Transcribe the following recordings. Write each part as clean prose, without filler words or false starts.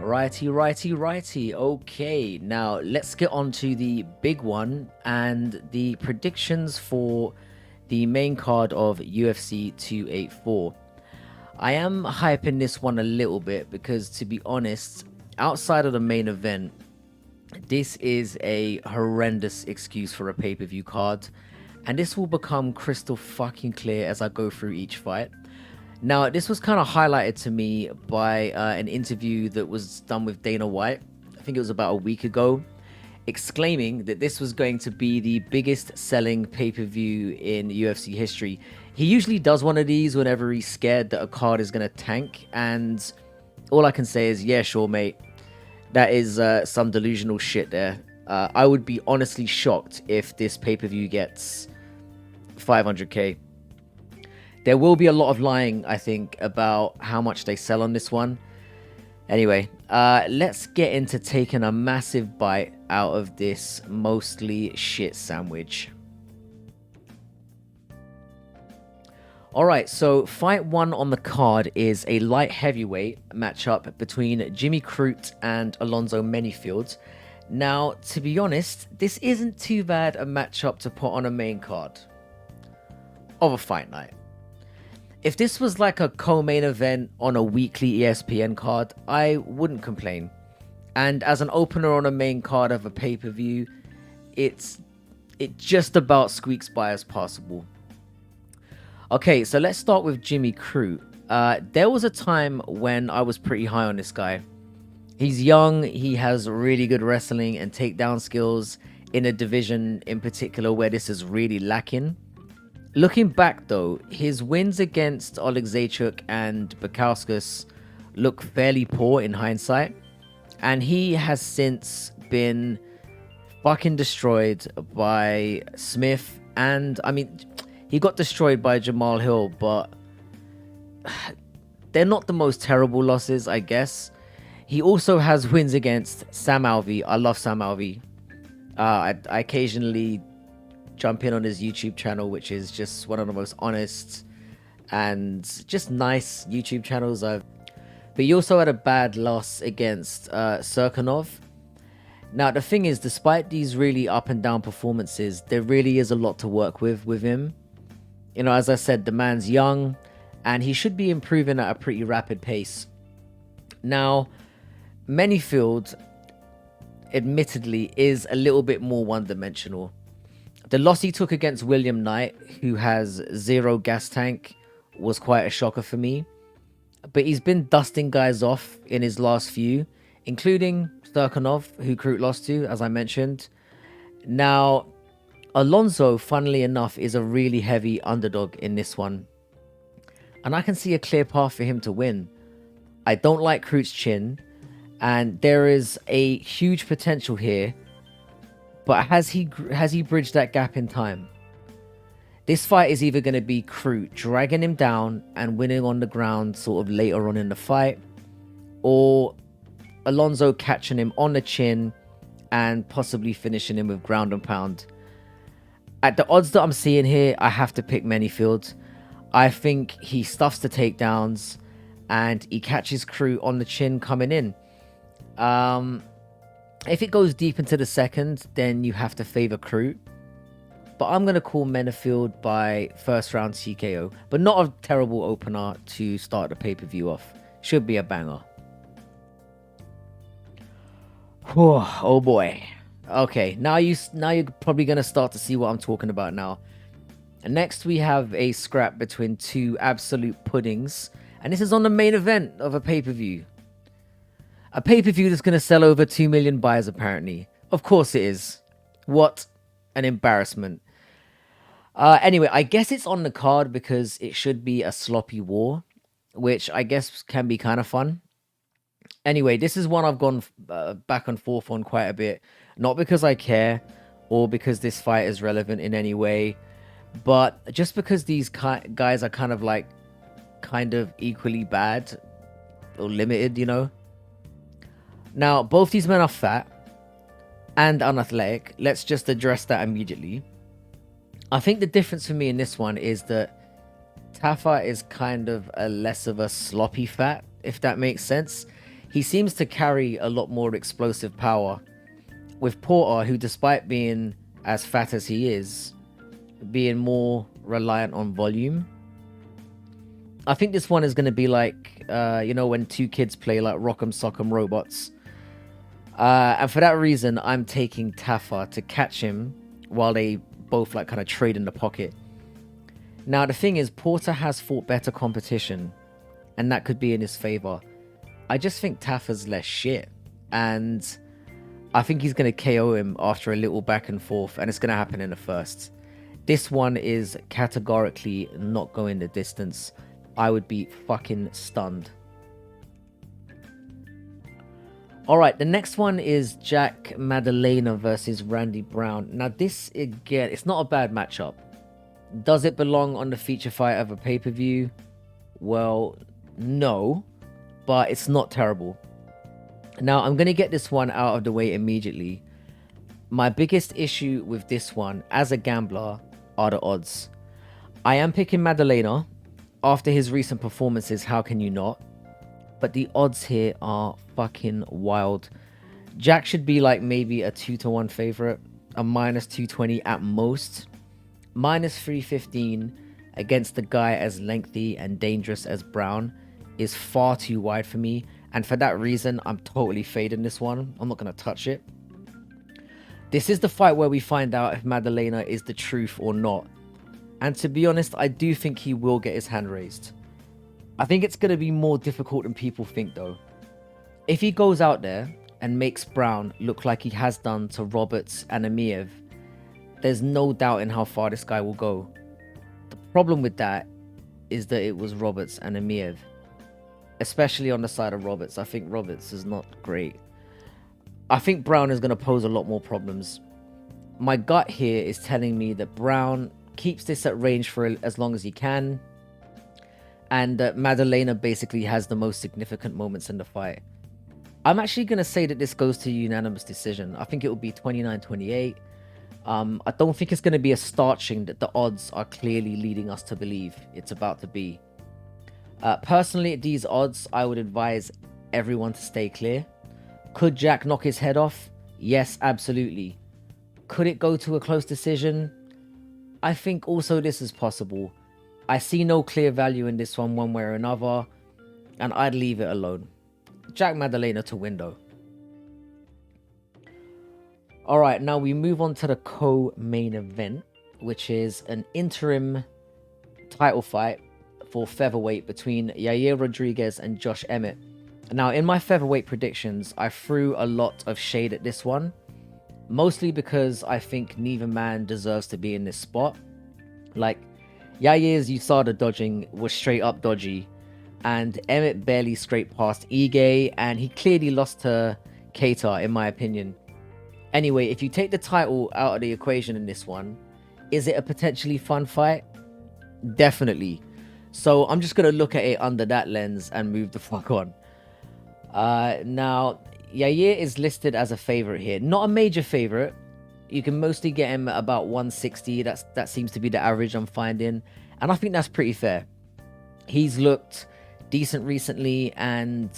Righty. Okay, now let's get on to the big one and the predictions for the main card of UFC 284. I am hyping this one a little bit because, to be honest, outside of the main event, this is a horrendous excuse for a pay-per-view card, and this will become crystal fucking clear as I go through each fight. Now, this was kind of highlighted to me by an interview that was done with Dana White. I think it was about a week ago, exclaiming that this was going to be the biggest selling pay-per-view in UFC history. He usually does one of these whenever he's scared that a card is going to tank, and all I can say is, yeah, sure, mate. That is some delusional shit there. I would be honestly shocked if this pay-per-view gets 500k. There will be a lot of lying, I think, about how much they sell on this one. Anyway, let's get into taking a massive bite out of this mostly shit sandwich. Alright, so fight one on the card is a light heavyweight matchup between Jimmy Crute and Alonzo Menifield. Now, to be honest, this isn't too bad a matchup to put on a main card of a fight night. If this was like a co-main event on a weekly ESPN card, I wouldn't complain. And as an opener on a main card of a pay-per-view, it just about squeaks by as possible. Okay, so let's start with Jimmy Crute. There was a time when I was pretty high on this guy. He's young, he has really good wrestling and takedown skills in a division in particular where this is really lacking. Looking back though, his wins against Oleksiejczuk and Bukauskas look fairly poor in hindsight, and he has since been fucking destroyed by Smith, and I mean, he got destroyed by Jamal Hill, but they're not the most terrible losses, I guess. He also has wins against Sam Alvey. I love Sam Alvey. I occasionally jump in on his YouTube channel, which is just one of the most honest and just nice YouTube channels But he also had a bad loss against Serkinov. Now, the thing is, despite these really up and down performances, there really is a lot to work with him. You know, as I said, the man's young, and he should be improving at a pretty rapid pace. Now, Menifield, admittedly, is a little bit more one-dimensional. The loss he took against William Knight, who has zero gas tank, was quite a shocker for me. But he's been dusting guys off in his last few, including Serkinov, who Crute lost to, as I mentioned. Now, Alonzo, funnily enough, is a really heavy underdog in this one. And I can see a clear path for him to win. I don't like Crute's chin, and there is a huge potential here. But has he bridged that gap in time? This fight is either going to be Crute dragging him down and winning on the ground sort of later on in the fight, or Alonzo catching him on the chin and possibly finishing him with ground and pound. At the odds that I'm seeing here, I have to pick Menifield. I think he stuffs the takedowns and he catches Crute on the chin coming in. If it goes deep into the second, then you have to favor Crute. But I'm going to call Menifield by first round TKO. But not a terrible opener to start the pay-per-view off. Should be a banger. Oh boy. Okay, now you're probably going to start to see what I'm talking about now. And next we have a scrap between two absolute puddings. And this is on the main event of a pay-per-view. A pay-per-view that's going to sell over 2 million buys, apparently. Of course it is. What an embarrassment. Anyway, I guess it's on the card because it should be a sloppy war, which I guess can be kind of fun. Anyway, this is one I've gone back and forth on quite a bit. Not because I care or because this fight is relevant in any way, but just because these guys are kind of equally bad or limited, you know. Now, both these men are fat and unathletic. Let's just address that immediately. I think the difference for me in this one is that Tafa is kind of a less of a sloppy fat, if that makes sense. he seems to carry a lot more explosive power. With Porter, who despite being as fat as he is, being more reliant on volume. I think this one is going to be like, when two kids play like Rock'em Sock'em Robots. And for that reason, I'm taking Tafa to catch him while they both like kind of trade in the pocket. Now, the thing is, Porter has fought better competition, and that could be in his favor. I just think Tafa's less shit, and I think he's going to KO him after a little back and forth, and it's going to happen in the first. This one is categorically not going the distance. I would be fucking stunned. Alright, the next one is Jack Maddalena versus Randy Brown. Now this, again, it's not a bad matchup. Does it belong on the feature fight of a pay-per-view? Well, no, but it's not terrible. Now, I'm going to get this one out of the way immediately. My biggest issue with this one, as a gambler, are the odds. I am picking Maddalena. After his recent performances, how can you not? But the odds here are fucking wild. Jack should be like maybe a 2-1 favorite, a minus 220 at most. Minus 315 against the guy as lengthy and dangerous as Brown is far too wide for me. And for that reason, I'm totally fading this one. I'm not going to touch it. This is the fight where we find out if Maddalena is the truth or not. And to be honest, I do think he will get his hand raised. I think it's going to be more difficult than people think though. If he goes out there and makes Brown look like he has done to Roberts and Amiev, there's no doubt in how far this guy will go. The problem with that is that it was Roberts and Amiev. Especially on the side of Roberts. I think Roberts is not great. I think Brown is going to pose a lot more problems. My gut here is telling me that Brown keeps this at range for as long as he can. And that Maddalena basically has the most significant moments in the fight. I'm actually going to say that this goes to unanimous decision. I think it will be 29-28. I don't think it's going to be a starching that the odds are clearly leading us to believe it's about to be. Personally, at these odds, I would advise everyone to stay clear. Could Jack knock his head off? Yes, absolutely. Could it go to a close decision? I think also this is possible. I see no clear value in this one way or another, and I'd leave it alone. Jack Maddalena to win though. Alright, now we move on to the co-main event, which is an interim title fight for featherweight between Yair Rodriguez and Josh Emmett. Now, in my featherweight predictions, I threw a lot of shade at this one, mostly because I think neither man deserves to be in this spot. Like, Yair's USADA dodging was straight up dodgy, and Emmett barely scraped past Ige, and he clearly lost to Keita, in my opinion. Anyway, if you take the title out of the equation in this one, is it a potentially fun fight? Definitely. So I'm just going to look at it under that lens and move the fuck on. Now, Yair is listed as a favorite here. Not a major favorite. You can mostly get him at about 160. That seems to be the average I'm finding. And I think that's pretty fair. He's looked decent recently, and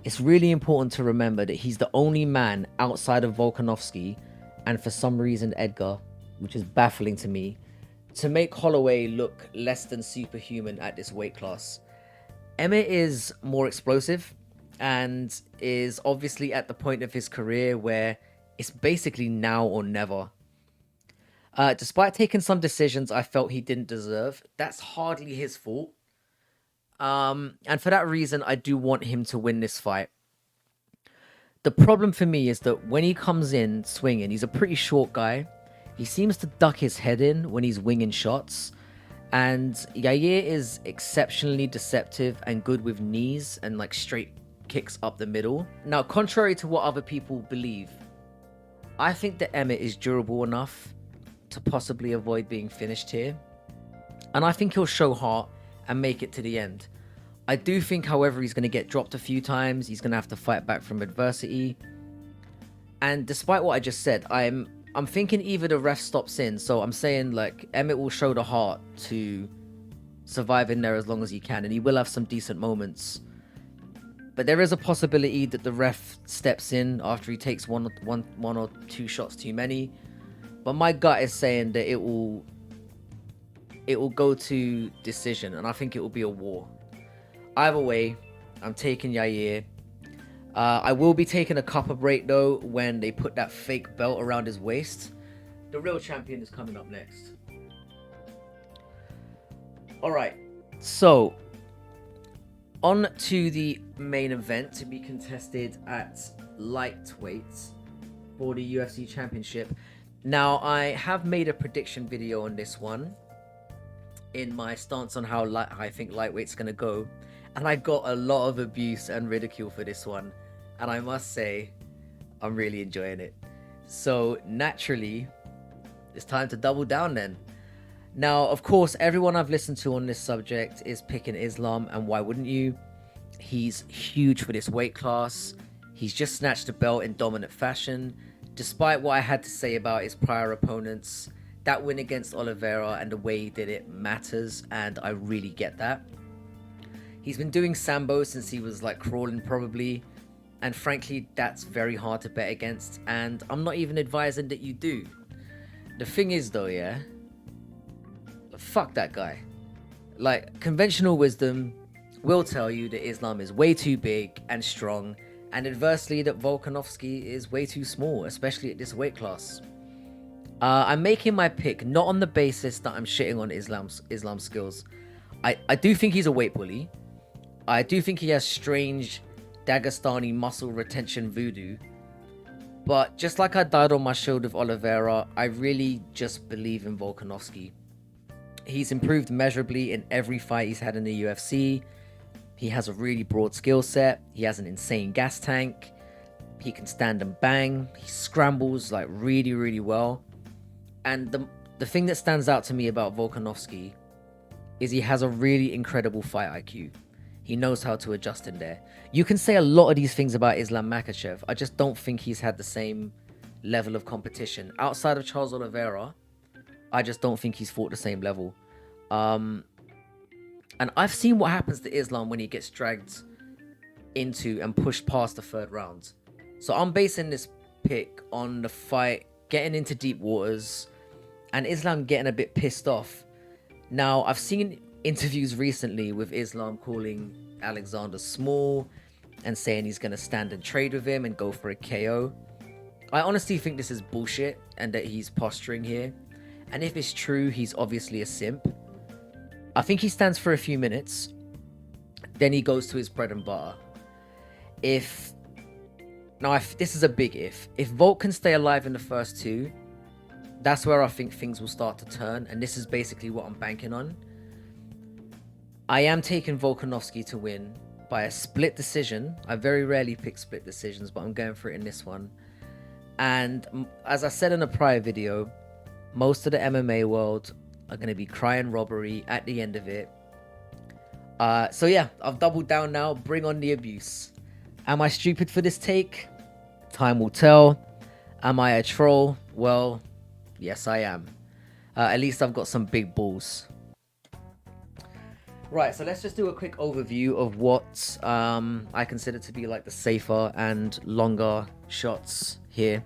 it's really important to remember that he's the only man outside of Volkanovski, and for some reason Edgar, which is baffling to me, to make Holloway look less than superhuman at this weight class. Emmett is more explosive and is obviously at the point of his career where it's basically now or never. Despite taking some decisions I felt he didn't deserve, that's hardly his fault. And for that reason, I do want him to win this fight. The problem for me is that when he comes in swinging, he's a pretty short guy. He seems to duck his head in when he's winging shots. And Yair is exceptionally deceptive and good with knees and like straight kicks up the middle. Now, contrary to what other people believe, I think that Emmett is durable enough to possibly avoid being finished here. And I think he'll show heart and make it to the end. I do think, however, he's going to get dropped a few times. He's going to have to fight back from adversity. And despite what I just said, I'm thinking either the ref stops in. So I'm saying like Emmett will show the heart to survive in there as long as he can. And he will have some decent moments. But there is a possibility that the ref steps in after he takes one or two shots too many. But my gut is saying that it will go to decision, and I think it will be a war. Either way, I'm taking Yair. I will be taking a copper break though when they put that fake belt around his waist. The real champion is coming up next. Alright, so on to the main event to be contested at lightweight for the UFC Championship. Now, I have made a prediction video on this one in my stance on how I think lightweight's going to go. And I got a lot of abuse and ridicule for this one. And I must say, I'm really enjoying it. So naturally, it's time to double down then. Now, of course, everyone I've listened to on this subject is picking Islam, and why wouldn't you? He's huge for this weight class. He's just snatched the belt in dominant fashion. Despite what I had to say about his prior opponents, that win against Oliveira and the way he did it matters, and I really get that. He's been doing Sambo since he was like crawling probably, and frankly, that's very hard to bet against, and I'm not even advising that you do. The thing is though, yeah, fuck that guy. Like, conventional wisdom will tell you that Islam is way too big and strong, and adversely that Volkanovski is way too small, especially at this weight class. I'm making my pick not on the basis that I'm shitting on Islam's skills. I do think he's a weight bully. I do think he has strange Dagestani muscle retention voodoo. But just like I died on my shield with Oliveira, I really just believe in Volkanovski. He's improved measurably in every fight he's had in the UFC. He has a really broad skill set. He has an insane gas tank. He can stand and bang. He scrambles like really, really well. And the thing that stands out to me about Volkanovski is he has a really incredible fight IQ. He knows how to adjust in there. You can say a lot of these things about Islam Makhachev. I just don't think he's had the same level of competition. Outside of Charles Oliveira, I just don't think he's fought the same level. And I've seen what happens to Islam when he gets dragged into and pushed past the third round. So I'm basing this pick on the fight getting into deep waters and Islam getting a bit pissed off. Now, I've seen interviews recently with Islam calling Alexander small and saying he's going to stand and trade with him and go for a KO. I honestly think this is bullshit and that he's posturing here. And if it's true, he's obviously a simp. I think he stands for a few minutes. Then he goes to his bread and butter. If this is a big if Volk can stay alive in the first two, that's where I think things will start to turn. And this is basically what I'm banking on. I am taking Volkanovski to win by a split decision. I very rarely pick split decisions, but I'm going for it in this one. And as I said in a prior video, most of the MMA world are going to be crying robbery at the end of it. So yeah, I've doubled down now. Bring on the abuse. Am I stupid for this take? Time will tell. Am I a troll? Well, yes, I am. At least I've got some big balls. Right, so let's just do a quick overview of what I consider to be like the safer and longer shots here.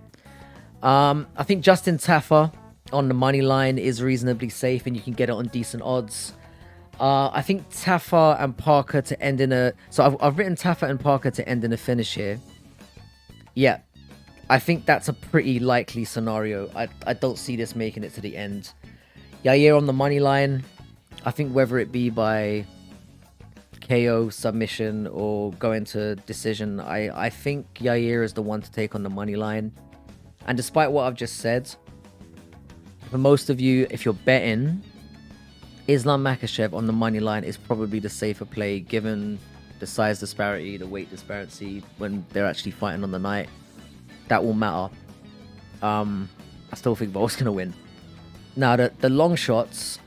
I think Justin Tafa on the money line is reasonably safe and you can get it on decent odds. I think Tafa and Parker to end in a... So I've written Tafa and Parker to end in a finish here. Yeah, I think that's a pretty likely scenario. I don't see this making it to the end. Yair on the money line. I think whether it be by KO, submission, or going to decision, I think Yair is the one to take on the money line. And despite what I've just said, for most of you, if you're betting, Islam Makhachev on the money line is probably the safer play given the size disparity, the weight disparity when they're actually fighting on the night. That will matter. I still think Volk's going to win. Now, the long shots,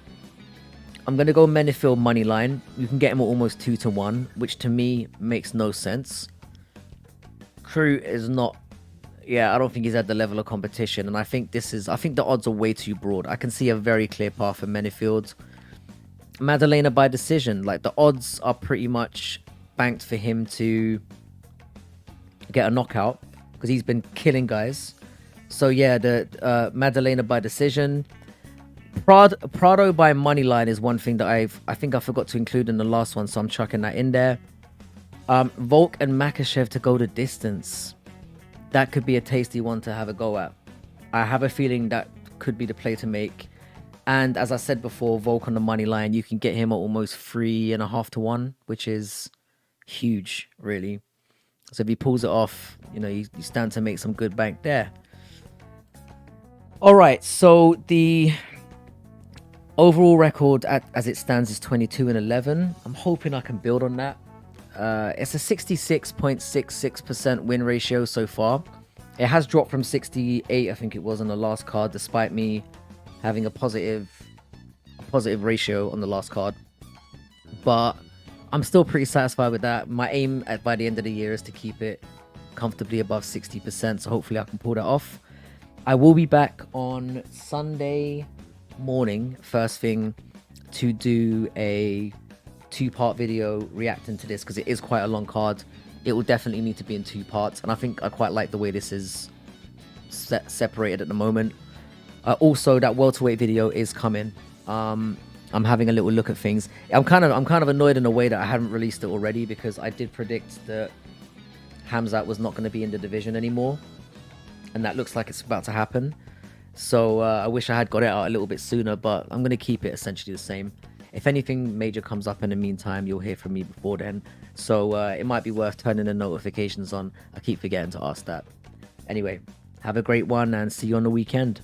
I'm going to go Menifield money line. You can get him at almost 2-1, which to me makes no sense. Crute is not... Yeah, I don't think he's at the level of competition. And I think the odds are way too broad. I can see a very clear path for Menifield. Maddalena by decision. Like, the odds are pretty much banked for him to get a knockout because he's been killing guys. So yeah, the Maddalena by decision. Prado by money line is one thing that I think I forgot to include in the last one, so I'm chucking that in there. Volk and Makhachev to go the distance. That could be a tasty one to have a go at. I have a feeling that could be the play to make. And as I said before, Volk on the money line, you can get him at almost 3.5 to 1, which is huge, really. So if he pulls it off, you know, you stand to make some good bank there. All right, so the overall record as it stands is 22-11. I'm hoping I can build on that. It's a 66.66% win ratio so far. It has dropped from 68, I think it was, on the last card, despite me having a positive ratio on the last card. But I'm still pretty satisfied with that. My aim by the end of the year is to keep it comfortably above 60%, so hopefully I can pull that off. I will be back on Sunday morning, first thing, to do a 2-part video reacting to this, because it is quite a long card. It will definitely need to be in 2 parts, and I think I quite like the way this is separated at the moment. Also, that welterweight video is coming. I'm having a little look at things. I'm kind of annoyed in a way that I haven't released it already, because I did predict that Hamzat was not going to be in the division anymore, and that looks like it's about to happen. So I wish I had got it out a little bit sooner, but I'm going to keep it essentially the same. If anything major comes up in the meantime, you'll hear from me before then. So it might be worth turning the notifications on. I keep forgetting to ask that. Anyway, have a great one and see you on the weekend.